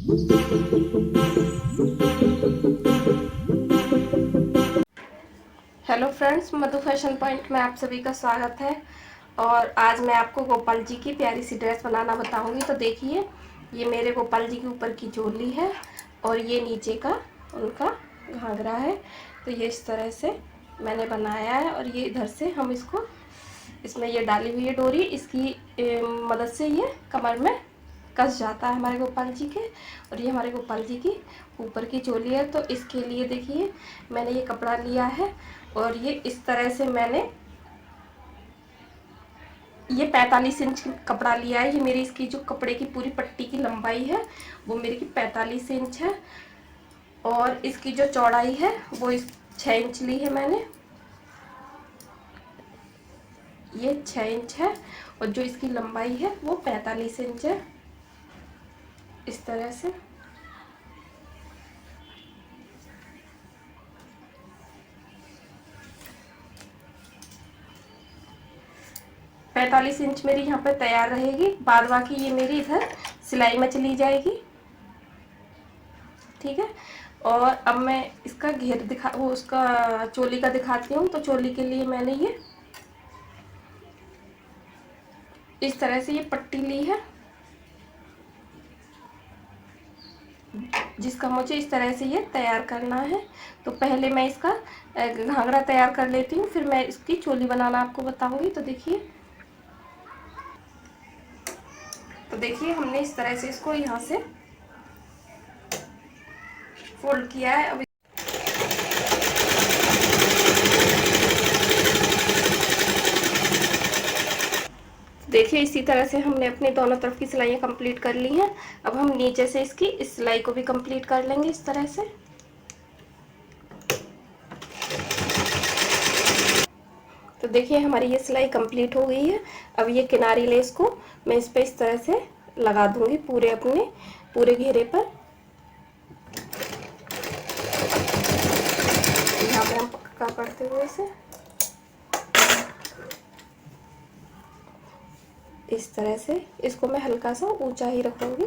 Hello friends, मधु fashion point में आप सभी का स्वागत है। और आज मैं आपको गोपाल जी की प्यारी सी ड्रेस बनाना बताऊंगी। तो देखिए, ये मेरे गोपाल जी के ऊपर की चोली है और ये नीचे का उनका घाघरा है। तो ये इस तरह से मैंने बनाया है और ये इधर से हम इसको, इसमें ये डाली हुई है डोरी, इसकी मदद से ये कमर में कस जाता है हमारे गोपाल जी के। और ये हमारे गोपाल जी की ऊपर की चोली है। तो इसके लिए देखिए, मैंने ये कपड़ा लिया है और ये इस तरह से मैंने ये 45 इंच कपड़ा लिया है। ये मेरी इसकी जो कपड़े की पूरी पट्टी की लंबाई है वो मेरी की 45 इंच है और इसकी जो चौड़ाई है वो 6 इंच ली है मैंने। ये 6 इंच है और जो इसकी लंबाई है वो 45 इंच है। इस तरह से पैंतालीस इंच मेरी यहाँ पे तैयार रहेगी। बाद बाकी ये मेरी इधर सिलाई में चली जाएगी, ठीक है। और अब मैं इसका घेर दिखा, वो उसका चोली का दिखाती हूँ। तो चोली के लिए मैंने ये इस तरह से ये पट्टी ली है, जिसका मुझे इस तरह से ये तैयार करना है। तो पहले मैं इसका घाघरा तैयार कर लेती हूँ, फिर मैं इसकी चोली बनाना आपको बताऊंगी। तो देखिए हमने इस तरह से इसको यहाँ से फोल्ड किया है। अब देखिए इसी तरह से हमने अपनी दोनों तरफ की सिलाइयाँ कंप्लीट कर ली हैं। अब हम नीचे से इसकी इस सिलाई को भी कंप्लीट कर लेंगे इस तरह से। तो देखिए हमारी ये सिलाई कंप्लीट हो गई है। अब ये किनारी लेस को मैं इस पे इस तरह से लगा दूंगी पूरे अपने पूरे घेरे पर। यहाँ पे हम पक्का करते हुए इसे इस तरह से, इसको मैं हल्का सा ऊंचा ही रखूंगी।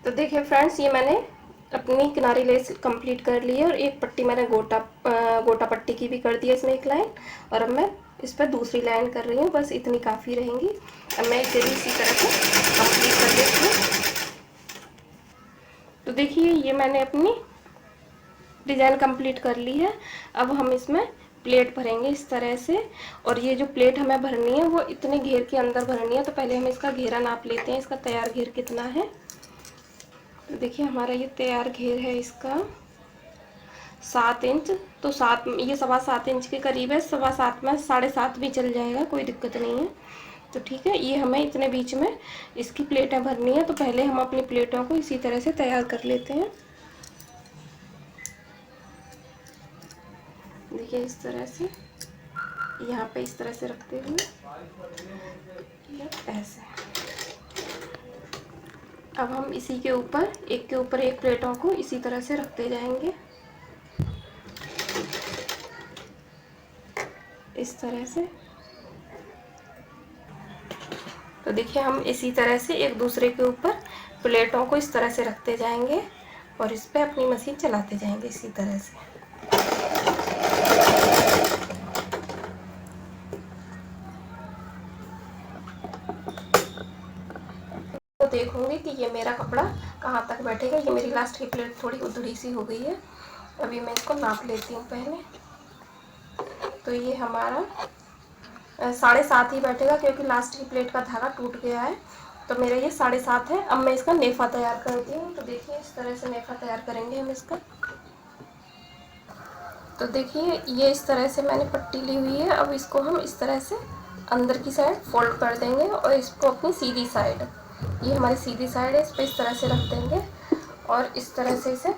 तो देखिए फ्रेंड्स, ये मैंने अपनी किनारी लेस कंप्लीट कर ली है और एक पट्टी मैंने गोटा पट्टी की भी कर दी है इसमें एक लाइन। और अब मैं इस पर दूसरी लाइन कर रही हूँ, बस इतनी काफ़ी रहेंगी। अब मैं इसे भी इसी तरह से कंप्लीट कर लेती हूँ। तो देखिए ये मैंने अपनी डिज़ाइन कंप्लीट कर ली है। अब हम इसमें प्लेट भरेंगे इस तरह से। और ये जो प्लेट हमें भरनी है वो इतने घेर के अंदर भरनी है। तो पहले हम इसका घेरा नाप लेते हैं, इसका तैयार घेर कितना है। तो देखिए हमारा ये तैयार घेर है इसका 7 इंच। तो ये 7.25 इंच के करीब है। 7.25 में 7.5 भी चल जाएगा, कोई दिक्कत नहीं है। तो ठीक है, ये हमें इतने बीच में इसकी प्लेटें भरनी है। तो पहले हम अपनी प्लेटों को इसी तरह से तैयार कर लेते हैं। देखिए इस तरह से यहाँ पे इस तरह से रखते हुए ऐसे। अब हम इसी के ऊपर एक प्लेटों को इसी तरह से रखते जाएंगे इस तरह से। तो देखिए हम इसी तरह से एक दूसरे के ऊपर प्लेटों को इस तरह से रखते जाएंगे और इस पे अपनी मशीन चलाते जाएंगे इसी तरह से। तो देखूंगी कि ये मेरा कपड़ा कहाँ तक बैठेगा। ये मेरी लास्ट की प्लेट थोड़ी उधड़ी सी हो गई है। अभी मैं इसको नाप लेती हूँ पहले। तो ये हमारा 7.5 ही बैठेगा, क्योंकि लास्ट की प्लेट का धागा टूट गया है। तो मेरा ये 7.5 है। अब मैं इसका नेफा तैयार करती हूँ। तो देखिए इस तरह से नेफा तैयार करेंगे हम इसका। तो देखिए ये इस तरह से मैंने पट्टी ली हुई है। अब इसको हम इस तरह से अंदर की साइड फोल्ड कर देंगे और इसको अपनी सीधी साइड, ये हमारी सीधी साइड है, इस पर इस तरह से रख देंगे और इस तरह से इसे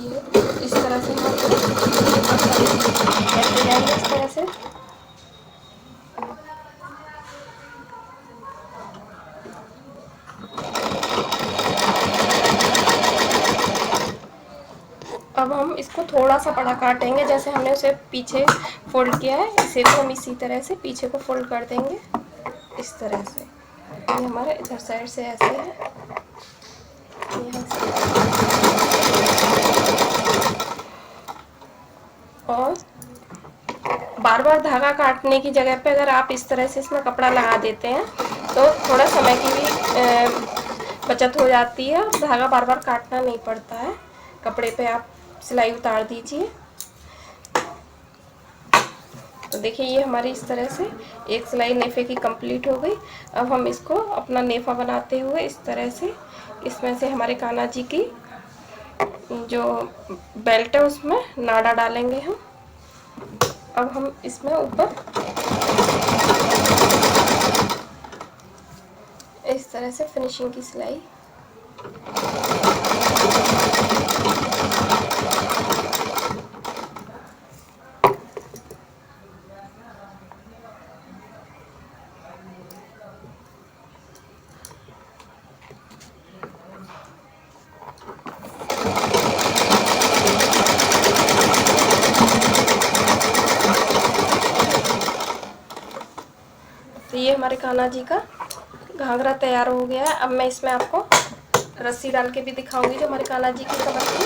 ये इस तरह से हम करते जाएंगे इस तरह से। अब हम इसको थोड़ा सा बड़ा काटेंगे, जैसे हमने उसे पीछे फोल्ड किया है इसे भी हम इसी तरह से पीछे को फोल्ड कर देंगे इस तरह से। ये हमारा इधर साइड से ऐसे है, यहाँ से। और बार बार धागा काटने की जगह पे अगर आप इस तरह से इसमें कपड़ा लगा देते हैं तो थोड़ा समय की भी बचत हो जाती है, धागा बार बार काटना नहीं पड़ता है। कपड़े पे आप सिलाई उतार दीजिए। तो देखिए ये हमारी इस तरह से एक सिलाई नेफे की कंप्लीट हो गई। अब हम इसको अपना नेफा बनाते हुए इस तरह से इसमें से हमारे कान्हा जी की जो बेल्ट है उसमें नाड़ा डालेंगे हम। अब हम इसमें ऊपर इस तरह से फिनिशिंग की सिलाई। तो ये हमारे कान्हा जी का घाघरा तैयार हो गया है। अब मैं इसमें आपको रस्सी डाल के भी दिखाऊंगी जो हमारे कान्हा जी की कमर की।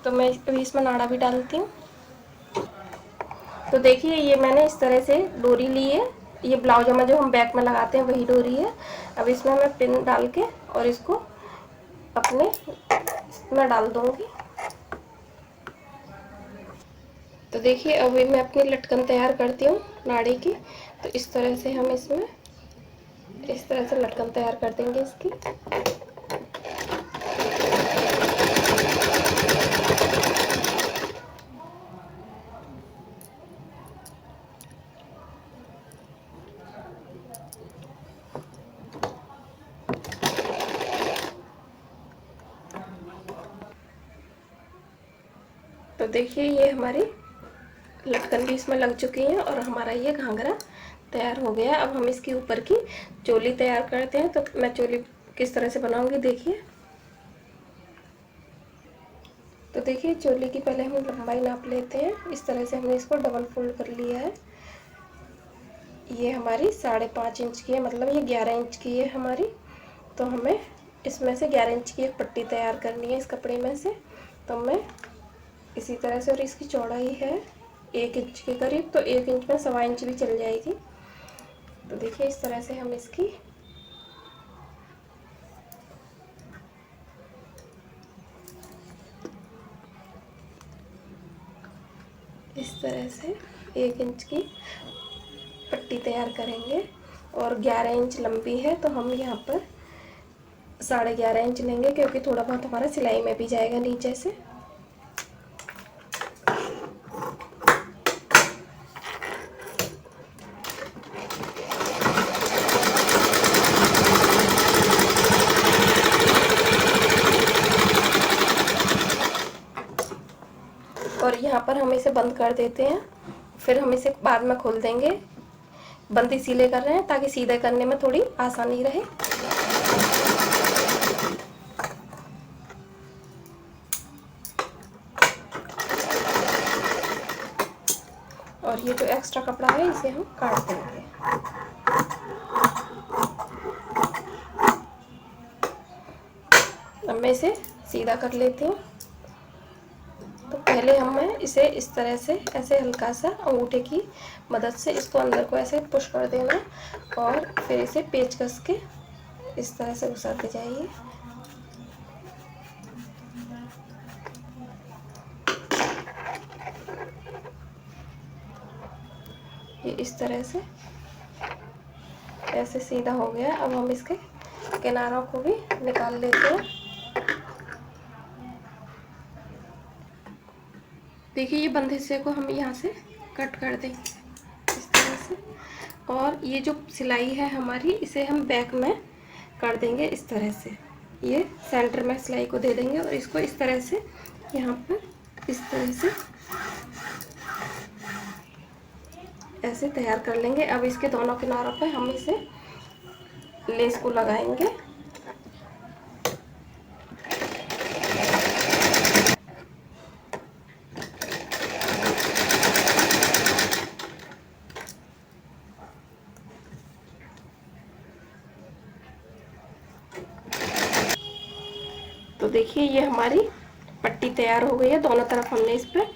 तो मैं अभी इसमें नाड़ा भी डालती हूँ। तो देखिए ये मैंने इस तरह से डोरी ली है, ये ब्लाउज में जो हम बैक में लगाते हैं वही डोरी है। अब इसमें मैं पिन डाल के और इसको अपने इसमें डाल दूंगी। तो देखिए अभी मैं अपनी लटकन तैयार करती हूँ नाड़ी की। तो इस तरह से हम इसमें इस तरह से लटकन तैयार कर देंगे इसकी। तो देखिए ये हमारी लटकन भी इसमें लग चुकी है और हमारा ये घाघरा तैयार हो गया है। अब हम इसके ऊपर की चोली तैयार करते हैं। तो मैं चोली किस तरह से बनाऊंगी देखिए। तो देखिए चोली की पहले हम लंबाई नाप लेते हैं। इस तरह से हमने इसको डबल फोल्ड कर लिया है। ये हमारी 5.5 इंच की है, मतलब ये 11 इंच की है हमारी। तो हमें इसमें से 11 इंच की एक पट्टी तैयार करनी है इस कपड़े में से। तो मैं इसी तरह से, और इसकी चौड़ाई है 1 इंच के करीब, तो 1 इंच में 1.25 इंच भी चल जाएगी। तो देखिए इस तरह से हम इसकी इस तरह से 1 इंच की पट्टी तैयार करेंगे। और 11 इंच लंबी है तो हम यहाँ पर 11.5 इंच लेंगे, क्योंकि थोड़ा बहुत हमारा सिलाई में भी जाएगा नीचे से। और यहाँ पर हम इसे बंद कर देते हैं, फिर हम इसे बाद में खोल देंगे। बंद इसीलिए कर रहे हैं ताकि सीधे करने में थोड़ी आसानी रहे। और ये जो एक्स्ट्रा कपड़ा है इसे हम काट देंगे। अब मैं इसे सीधा कर लेती हूँ। तो पहले हमें इसे इस तरह से ऐसे हल्का सा अंगूठे की मदद से इसको अंदर को ऐसे पुश कर देना और फिर इसे पेचकस के इस तरह से घुसाते जाइए। ये इस तरह से ऐसे सीधा हो गया। अब हम इसके किनारों को भी निकाल लेते हैं। देखिए ये बंद हिस्से को हम यहाँ से कट कर देंगे इस तरह से। और ये जो सिलाई है हमारी इसे हम बैक में कर देंगे इस तरह से। ये सेंटर में सिलाई को दे देंगे और इसको इस तरह से यहाँ पर इस तरह से ऐसे तैयार कर लेंगे। अब इसके दोनों किनारों पे हम इसे लेस को लगाएंगे। तो देखिए ये हमारी पट्टी तैयार हो गई है। दोनों तरफ हमने इस पर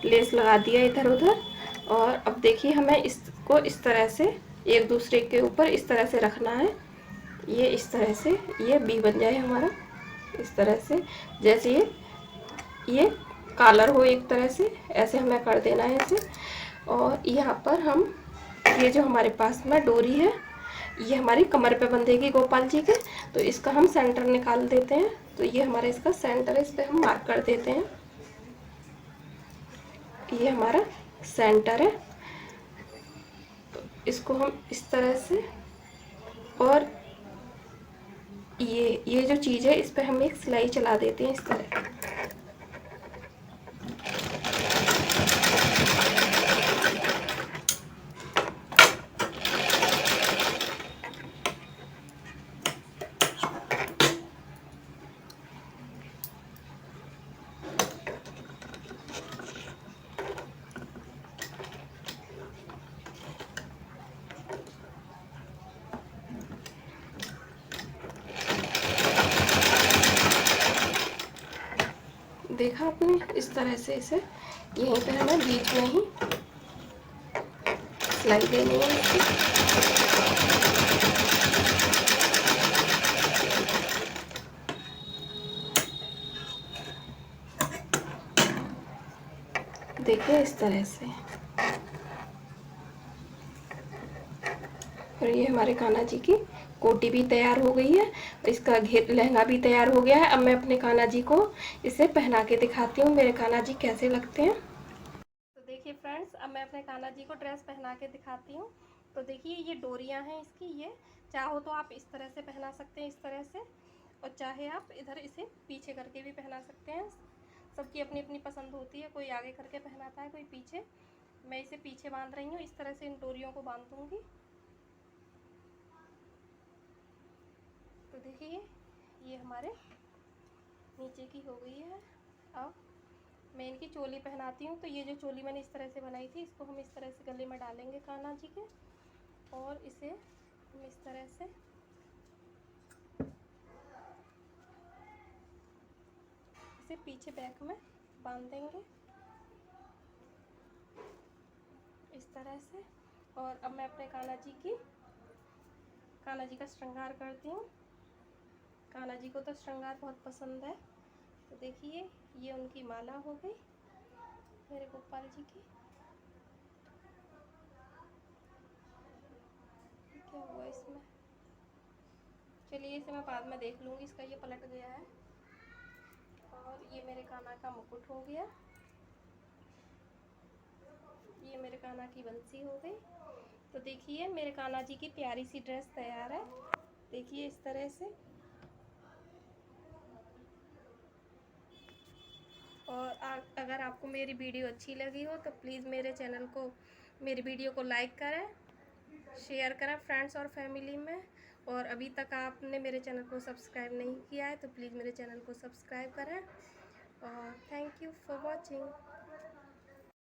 लेस लगा दिया इधर उधर। और अब देखिए हमें इसको इस तरह से एक दूसरे के ऊपर इस तरह से रखना है। ये इस तरह से ये बी बन जाए हमारा, इस तरह से जैसे ये कॉलर हो एक तरह से, ऐसे हमें कर देना है इसे। और यहाँ पर हम ये जो हमारे पास में डोरी है ये हमारी कमर पे बंधेगी गोपाल जी के, तो इसका हम सेंटर निकाल देते हैं। तो ये हमारा इसका सेंटर है, इस पर हम मार्क कर देते हैं। ये हमारा सेंटर है। तो इसको हम इस तरह से, और ये जो चीज़ है इस पर हम एक सिलाई चला देते हैं इस तरह। देखा आपने, इस तरह से इसे यहीं पे हमें बीच में ही सिलाई देनी है इसकी। देखिए इस तरह से। और ये हमारे कान्हा जी की कोटी भी तैयार हो गई है, इसका घेर लहंगा भी तैयार हो गया है। अब मैं अपने कान्हा जी को इसे पहना के दिखाती हूँ मेरे कान्हा जी कैसे लगते हैं। तो देखिए फ्रेंड्स, अब मैं अपने कान्हा जी को ड्रेस पहना के दिखाती हूँ। तो देखिए ये डोरियाँ हैं इसकी, ये चाहो तो आप इस तरह से पहना सकते हैं, इस तरह से, और चाहे आप इधर इसे पीछे करके भी पहना सकते हैं। सबकी अपनी अपनी पसंद होती है, कोई आगे करके पहनाता है, कोई पीछे। मैं इसे पीछे बांध रही हूँ, इस तरह से इन डोरियों को बांध दूँगी। तो देखिए ये हमारे नीचे की हो गई है। अब मैं इनकी चोली पहनाती हूँ। तो ये जो चोली मैंने इस तरह से बनाई थी, इसको हम इस तरह से गले में डालेंगे कान्हा जी के, और इसे हम इस तरह से इसे पीछे बैक में बांध देंगे इस तरह से। और अब मैं अपने कान्हा जी का श्रृंगार करती हूँ। कान्हा जी को तो श्रृंगार बहुत पसंद है। तो देखिए ये उनकी माला हो गई मेरे गोपाल जी की। क्या हुआ इसमें, चलिए इसे मैं बाद में देख लूँगी। इसका ये पलट गया है। और ये मेरे कान्हा का मुकुट हो गया। ये मेरे कान्हा की बंसी हो गई। तो देखिए मेरे कान्हा जी की प्यारी सी ड्रेस तैयार है। देखिए इस तरह से। और अगर आपको मेरी वीडियो अच्छी लगी हो तो प्लीज़ मेरी वीडियो को लाइक करें, शेयर करें फ्रेंड्स और फैमिली में। और अभी तक आपने मेरे चैनल को सब्सक्राइब नहीं किया है तो प्लीज़ मेरे चैनल को सब्सक्राइब करें। और थैंक यू फॉर वॉचिंग।